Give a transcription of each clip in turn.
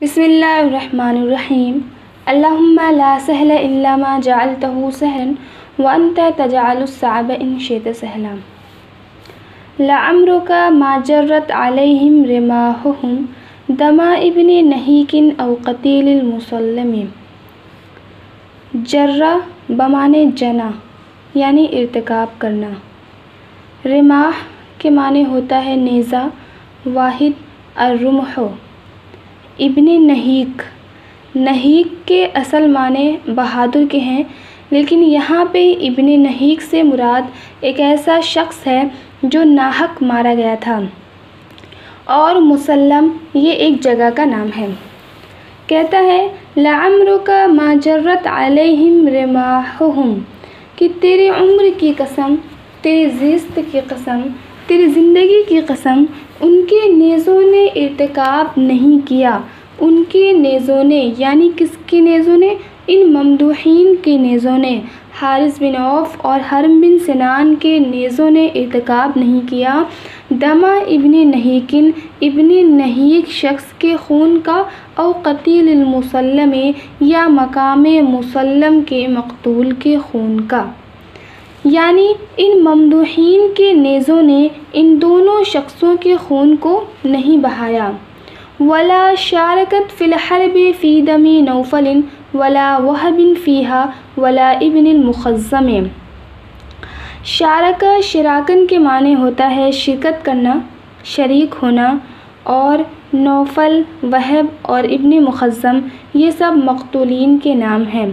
بسم اللہ الرحمن الرحیم اللہم لا سہل الا ما جعلتہ سہلا وانت تجعل الصعب ان شئت سہلا لعمرک ما جرت علیہم رماحہم دما ابن نہیک او قتیل المسلم۔ جرہ بمعنی جنا یعنی ارتکاب کرنا، رماح کے معنی ہوتا ہے نیزہ، واحد الرمح۔ ابن نہیک، نہیک کے اصل معنی بہادر کے ہیں، لیکن یہاں پہ ابن نہیک سے مراد ایک ایسا شخص ہے جو ناحق مارا گیا تھا، اور مسلم یہ ایک جگہ کا نام ہے۔ کہتا ہے لعمرک ما جرت علیہم رماحہم، کہ تیرے عمر کی قسم، تیری زیست کی قسم، تیری زندگی کی قسم، ان کے نیزوں نے ارتکاب نہیں کیا۔ ان کے نیزوں نے یعنی کس کے نیزوں نے؟ ان ممدوحین کے نیزوں نے، حارث بن عوف اور حرم بن سنان کے نیزوں نے ارتکاب نہیں کیا دما ابن نہیکن، ابن نہیک شخص کے خون کا، او قتیل المسلم یا مقام مسلم کے مقتول کے خون کا، یعنی ان ممدوحین کے نیزوں نے ان دونوں شخصوں کے خون کو نہیں بہایا۔ ولا شارکت فی الحرب فی دم نوفل ولا وہب فیہا ولا ابن المخزم۔ شارکہ شراکن کے معنی ہوتا ہے شرکت کرنا، شریک ہونا، اور نوفل، وہب اور ابن مخزم یہ سب مقتولین کے نام ہیں۔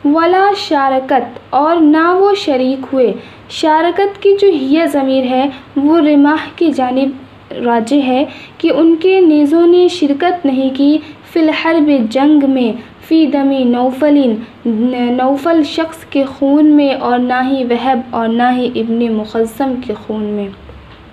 ولا شارکت اور نہ وہ شریک ہوئے، شارکت کی جو ہیہ ضمیر ہے وہ رماح کی جانب راجع ہے کہ ان کے نیزوں نے شرکت نہیں کی فی الحرب جنگ میں، فی دم نوفل نوفل شخص کے خون میں، اور نہ ہی وہب اور نہ ہی ابن مخزم کے خون میں،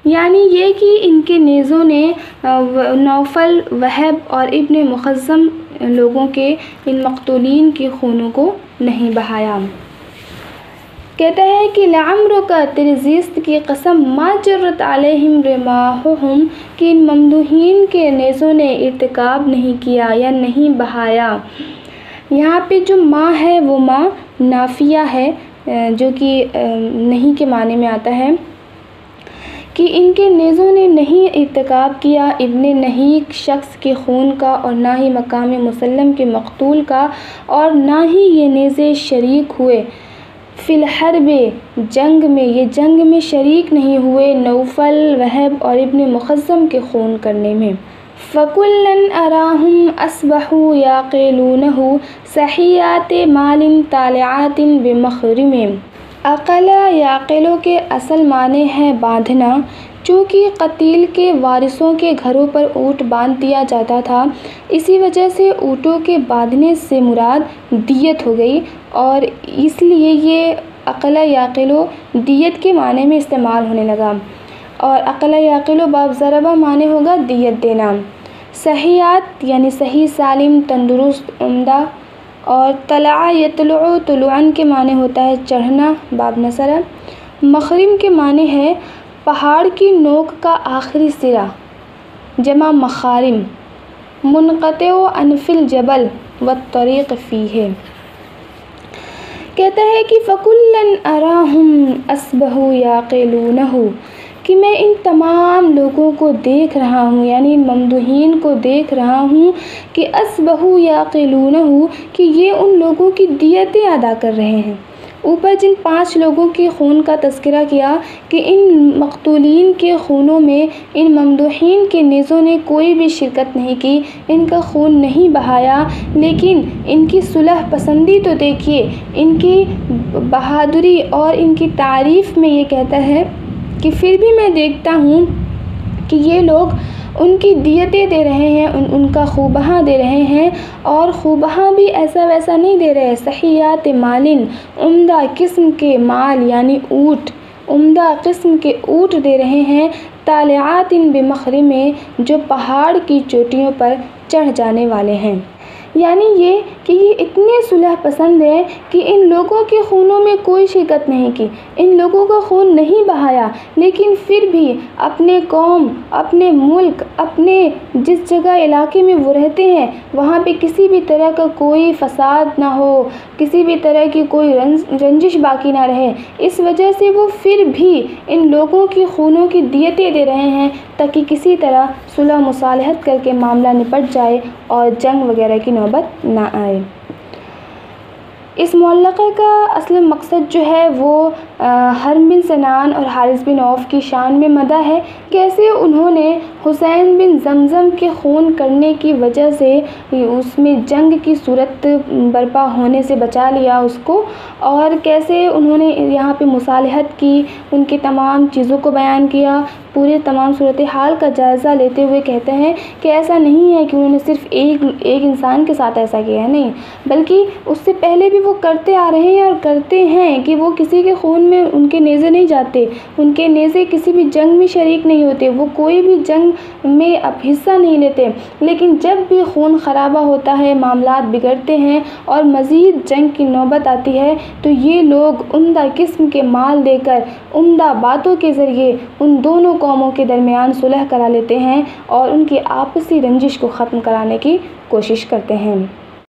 یعنی یہ کہ ان کے نیزوں نے نوفل، وہب اور ابن مخزم لوگوں کے، ان مقتولین کے خونوں کو نہیں بہایا۔ کہتا ہے کہ لعمرک تیری زیست کی قسم ما جرت علیہم رماحہم، کہ ان ممدوحین کے نیزوں نے ارتکاب نہیں کیا یا نہیں بہایا۔ یہاں پہ جو ما ہے وہ ما نافیہ ہے، جو کہ نہیں کے معنی میں آتا ہے کہ ان کے نیزوں نے نہیں ارتکاب کیا ابن نہیک شخص کے خون کا، اور نہ ہی مقام مسلم کے مقتول کا، اور نہ ہی یہ نیزے شریک ہوئے فی الحرب جنگ میں، یہ جنگ میں شریک نہیں ہوئے نوفل، وہب اور ابن مخزم کے خون کرنے میں۔ فَكُلًّا أَرَاهُمْ أَصْبَحُوا يَعْقِلُونَهُ صَحِيَّاتِ مَالٍ طَالِعَاتٍ بِمَخْرِمٍ۔ عقل یعقلو کے اصل معنی ہے باندھنا، چونکہ قتیل کے وارثوں کے گھروں پر اونٹ باندھ دیا جاتا تھا، اسی وجہ سے اونٹوں کے باندھنے سے مراد دیت ہو گئی، اور اس لیے یہ عقل یعقلو دیت کے معنی میں استعمال ہونے لگا، اور عقل یعقلو باب ضربہ معنی ہوگا دیت دینا۔ صحیحات یعنی صحیح، سالم، تندرست، عمدہ، اور طلع یطلع طلوعاً کے معنی ہوتا ہے چڑھنا باب نصر۔ مخرم کے معنی ہے پہاڑ کی نوک کا آخری سرا، جمع مخارم۔ منقطع عن فی الجبل والطریق فیہ۔ کہتا ہے کہ فَكُلًّا أَرَاهُمْ أَصْبَحُوا يَعْقِلُونَهُ، کہ میں ان تمام لوگوں کو دیکھ رہا ہوں، یعنی ان ممدوحین کو دیکھ رہا ہوں کہ أَصْبَحُوا يَعْقِلُونَهُ، کہ یہ ان لوگوں کی دیتیں ادا کر رہے ہیں۔ اوپر جن 5 لوگوں کے خون کا تذکرہ کیا کہ ان مقتولین کے خونوں میں ان ممدوحین کے نیزوں نے کوئی بھی شرکت نہیں کی، ان کا خون نہیں بہایا، لیکن ان کی صلح پسندی تو دیکھیے، ان کی بہادری اور ان کی تعریف میں یہ کہتا ہے کہ پھر بھی میں دیکھتا ہوں کہ یہ لوگ ان کی دیتیں دے رہے ہیں، ان کا خوبہاں دے رہے ہیں، اور خوبہاں بھی ایسا ویسا نہیں دے رہے، صحیحات مالن، عمدہ قسم کے مال یعنی اونٹ، عمدہ قسم کے اونٹ دے رہے ہیں، طالعات بمخرم، جو پہاڑ کی چوٹیوں پر چڑھ جانے والے ہیں۔ یعنی یہ کہ یہ اتنے صلح پسند ہیں کہ ان لوگوں کے خونوں میں کوئی شرکت نہیں کی، ان لوگوں کا خون نہیں بہایا، لیکن پھر بھی اپنے قوم، اپنے ملک، اپنے جس جگہ علاقے میں وہ رہتے ہیں وہاں پہ کسی بھی طرح کا کوئی فساد نہ ہو، کسی بھی طرح کی کوئی رنجش باقی نہ رہے، اس وجہ سے وہ پھر بھی ان لوگوں کی خونوں کی دیتیں دے رہے ہیں تاکہ کسی طرح صلح مصالحت کر کے معاملہ نپٹ جائے اور جنگ وغیرہ کی نوبت نہ آئے۔ اس معلقہ کا اصل مقصد جو ہے وہ حرب بن سنان اور حارث بن عوف کی شان میں مدح ہے، کیسے انہوں نے حسین بن زمزم کے خون کرنے کی وجہ سے اس میں جنگ کی صورت برپا ہونے سے بچا لیا اس کو، اور کیسے انہوں نے یہاں پہ مصالحت کی، ان کی تمام چیزوں کو بیان کیا، پورے تمام صورتحال کا جائزہ لیتے ہوئے کہتے ہیں کہ ایسا نہیں ہے کہ انہوں نے صرف ایک انسان کے ساتھ ایسا کیا ہے، نہیں، بلکہ اس سے پہلے بھی وہ کرتے آ رہے ہیں اور کرتے ہیں کہ وہ کسی کے خون میں ان کے نیزے نہیں جاتے، ان کے نیزے کسی بھی جنگ میں شریک نہیں ہوتے، وہ کوئی بھی جنگ میں اب حصہ نہیں لیتے، لیکن جب بھی خون خرابہ ہوتا ہے، معاملات بگڑتے ہیں اور مزید جنگ کی نوبت آتی ہے تو یہ لوگ عمدہ قسم کے مال دے کر، عمدہ باتوں کے ذریعے ان دونوں قوموں کے درمیان صلح کرا لیتے ہیں اور ان کی آپسی رنجش کو ختم کرانے کی کوشش کرتے ہیں۔